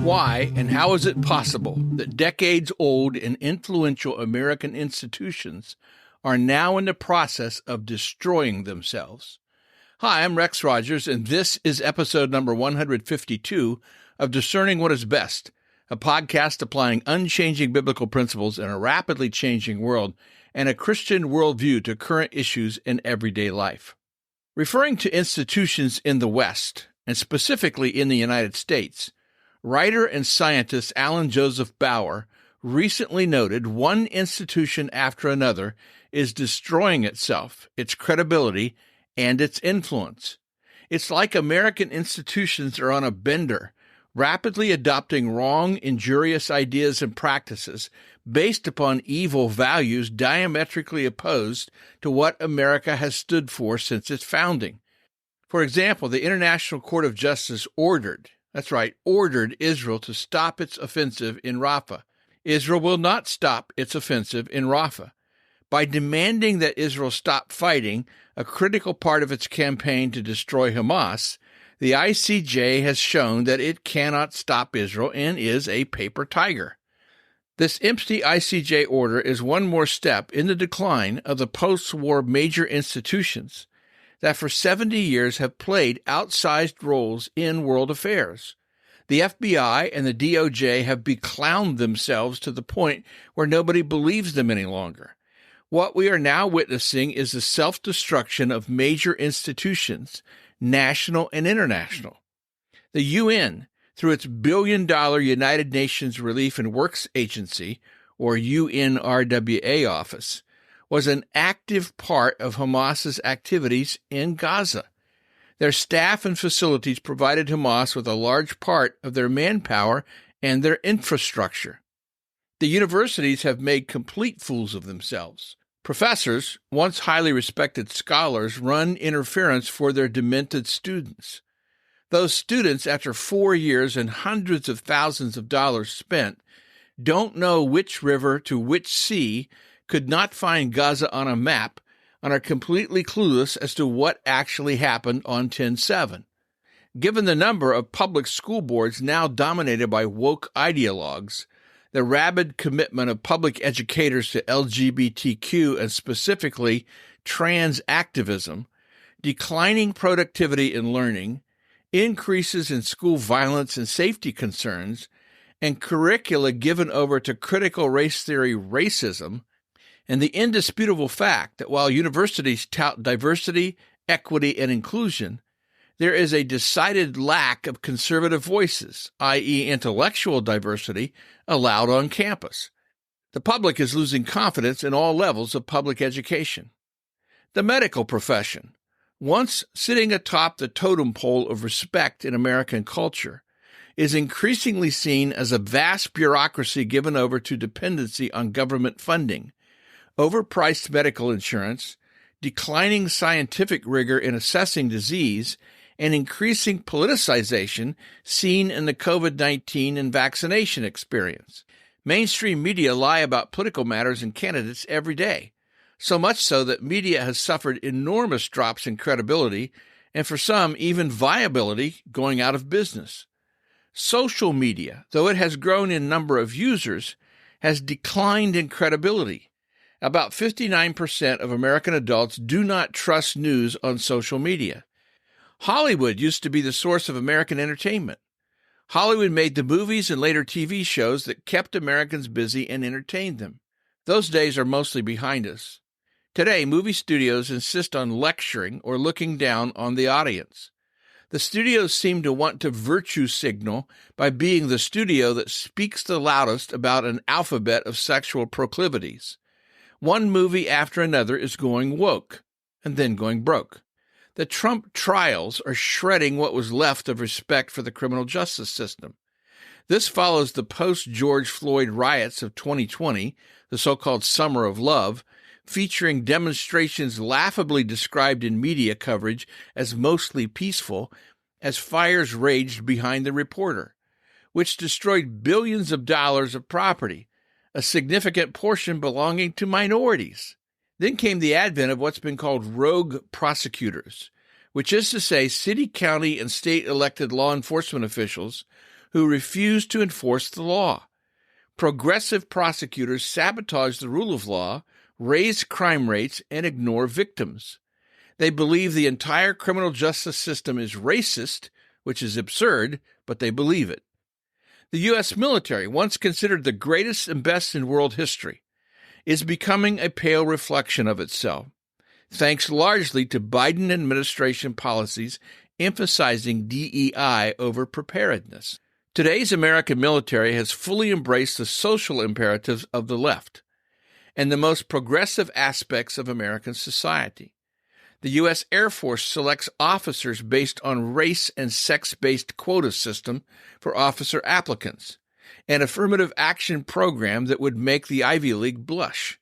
Why and how is it possible that decades-old and influential American institutions are now in the process of destroying themselves? Hi, I'm Rex Rogers, and this is episode number 152 of Discerning What is Best, a podcast applying unchanging biblical principles in a rapidly changing world and a Christian worldview to current issues in everyday life. Referring to institutions in the West, and specifically in the United States, writer and scientist Alan Joseph Bauer recently noted one institution after another is destroying itself, its credibility, and its influence. It's like American institutions are on a bender, rapidly adopting wrong, injurious ideas and practices based upon evil values diametrically opposed to what America has stood for since its founding. For example, the International Court of Justice ordered Israel to stop its offensive in Rafah. Israel will not stop its offensive in Rafah. By demanding that Israel stop fighting, a critical part of its campaign to destroy Hamas, the ICJ has shown that it cannot stop Israel and is a paper tiger. This empty ICJ order is one more step in the decline of the post-war major institutions that for 70 years have played outsized roles in world affairs. The FBI and the DOJ have beclowned themselves to the point where nobody believes them any longer. What we are now witnessing is the self-destruction of major institutions, national and international. The UN, through its billion-dollar United Nations Relief and Works Agency, or UNRWA office, was an active part of Hamas's activities in Gaza. Their staff and facilities provided Hamas with a large part of their manpower and their infrastructure. The universities have made complete fools of themselves. Professors, once highly respected scholars, run interference for their demented students. Those students, after 4 years and hundreds of thousands of dollars spent, don't know which river to which sea, could not find Gaza on a map, and are completely clueless as to what actually happened on 10/7. Given the number of public school boards now dominated by woke ideologues, the rabid commitment of public educators to LGBTQ and specifically trans activism, declining productivity in learning, increases in school violence and safety concerns, and curricula given over to critical race theory racism, and the indisputable fact that while universities tout diversity, equity, and inclusion, there is a decided lack of conservative voices, i.e. intellectual diversity, allowed on campus. The public is losing confidence in all levels of public education. The medical profession, once sitting atop the totem pole of respect in American culture, is increasingly seen as a vast bureaucracy given over to dependency on government funding, overpriced medical insurance, declining scientific rigor in assessing disease, and increasing politicization seen in the COVID-19 and vaccination experience. Mainstream media lie about political matters and candidates every day, so much so that media has suffered enormous drops in credibility and for some even viability, going out of business. Social media, though it has grown in number of users, has declined in credibility. About 59% of American adults do not trust news on social media. Hollywood used to be the source of American entertainment. Hollywood made the movies and later TV shows that kept Americans busy and entertained them. Those days are mostly behind us. Today, movie studios insist on lecturing or looking down on the audience. The studios seem to want to virtue signal by being the studio that speaks the loudest about an alphabet of sexual proclivities. One movie after another is going woke, and then going broke. The Trump trials are shredding what was left of respect for the criminal justice system. This follows the post-George Floyd riots of 2020, the so-called Summer of Love, featuring demonstrations laughably described in media coverage as mostly peaceful, as fires raged behind the reporter, which destroyed billions of dollars of property, a significant portion belonging to minorities. Then came the advent of what's been called rogue prosecutors, which is to say city, county, and state elected law enforcement officials who refuse to enforce the law. Progressive prosecutors sabotage the rule of law, raise crime rates, and ignore victims. They believe the entire criminal justice system is racist, which is absurd, but they believe it. The U.S. military, once considered the greatest and best in world history, is becoming a pale reflection of itself, thanks largely to Biden administration policies emphasizing DEI over preparedness. Today's American military has fully embraced the social imperatives of the left and the most progressive aspects of American society. The U.S. Air Force selects officers based on race and sex-based quota system for officer applicants, an affirmative action program that would make the Ivy League blush.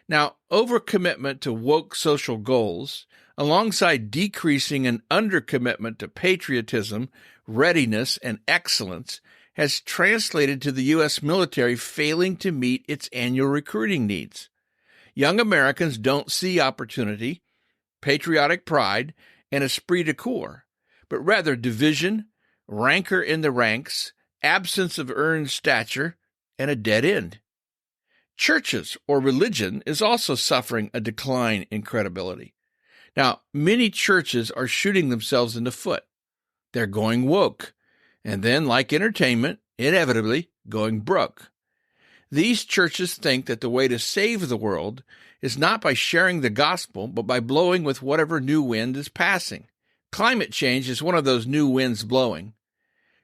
Now, overcommitment to woke social goals, alongside decreasing and undercommitment to patriotism, readiness, and excellence, has translated to the U.S. military failing to meet its annual recruiting needs. Young Americans don't see opportunity, patriotic pride, and esprit de corps, but rather division, rancor in the ranks, absence of earned stature, and a dead end. Churches, or religion, is also suffering a decline in credibility. Now, many churches are shooting themselves in the foot. They're going woke, and then, like entertainment, inevitably going broke. These churches think that the way to save the world is not by sharing the gospel, but by blowing with whatever new wind is passing. Climate change is one of those new winds blowing.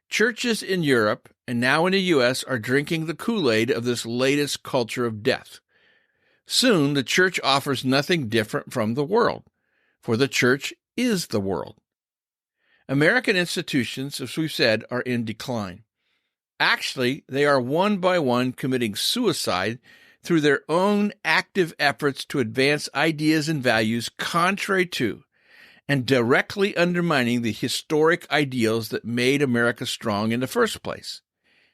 Churches in Europe and now in the U.S. are drinking the Kool-Aid of this latest culture of death. Soon, the church offers nothing different from the world, for the church is the world. American institutions, as we've said, are in decline. Actually, they are one by one committing suicide through their own active efforts to advance ideas and values contrary to and directly undermining the historic ideals that made America strong in the first place.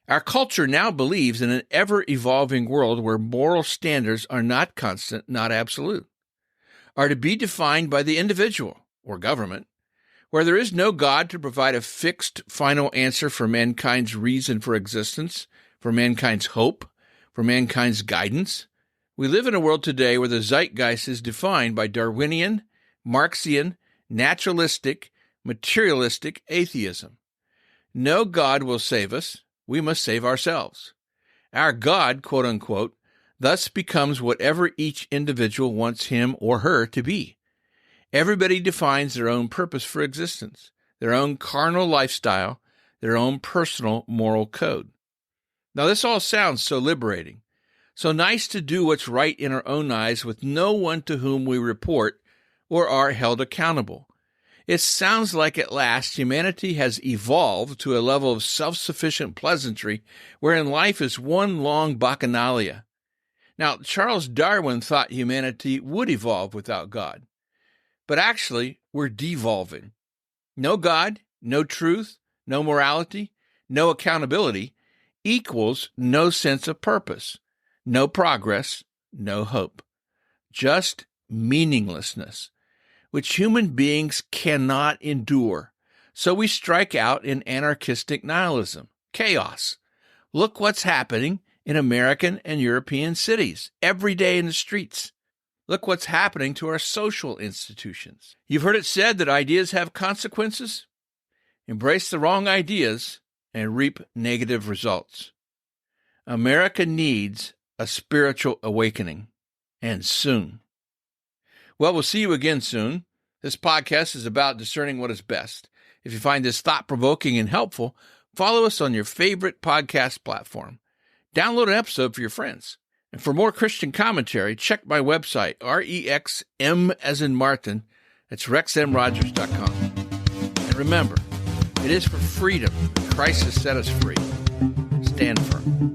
Our culture now believes in an ever-evolving world where moral standards are not constant, not absolute, are to be defined by the individual or government, where there is no God to provide a fixed final answer for mankind's reason for existence, for mankind's hope, for mankind's guidance. We live in a world today where the zeitgeist is defined by Darwinian, Marxian, naturalistic, materialistic atheism. No God will save us. We must save ourselves. Our God, quote unquote, thus becomes whatever each individual wants him or her to be. Everybody defines their own purpose for existence, their own carnal lifestyle, their own personal moral code. Now, this all sounds so liberating, so nice to do what's right in our own eyes with no one to whom we report or are held accountable. It sounds like at last humanity has evolved to a level of self-sufficient pleasantry wherein life is one long bacchanalia. Now, Charles Darwin thought humanity would evolve without God. But actually, we're devolving. No God, no truth, no morality, no accountability equals no sense of purpose, no progress, no hope. Just meaninglessness, which human beings cannot endure. So we strike out in anarchistic nihilism, chaos. Look what's happening in American and European cities every day in the streets. Look what's happening to our social institutions. You've heard it said that ideas have consequences. Embrace the wrong ideas and reap negative results. America needs a spiritual awakening, and soon. Well, we'll see you again soon. This podcast is about discerning what is best. If you find this thought-provoking and helpful, follow us on your favorite podcast platform. Download an episode for your friends. And for more Christian commentary, check my website, REXM as in Martin. That's rexmrogers.com. And remember, it is for freedom that Christ has set us free. Stand firm.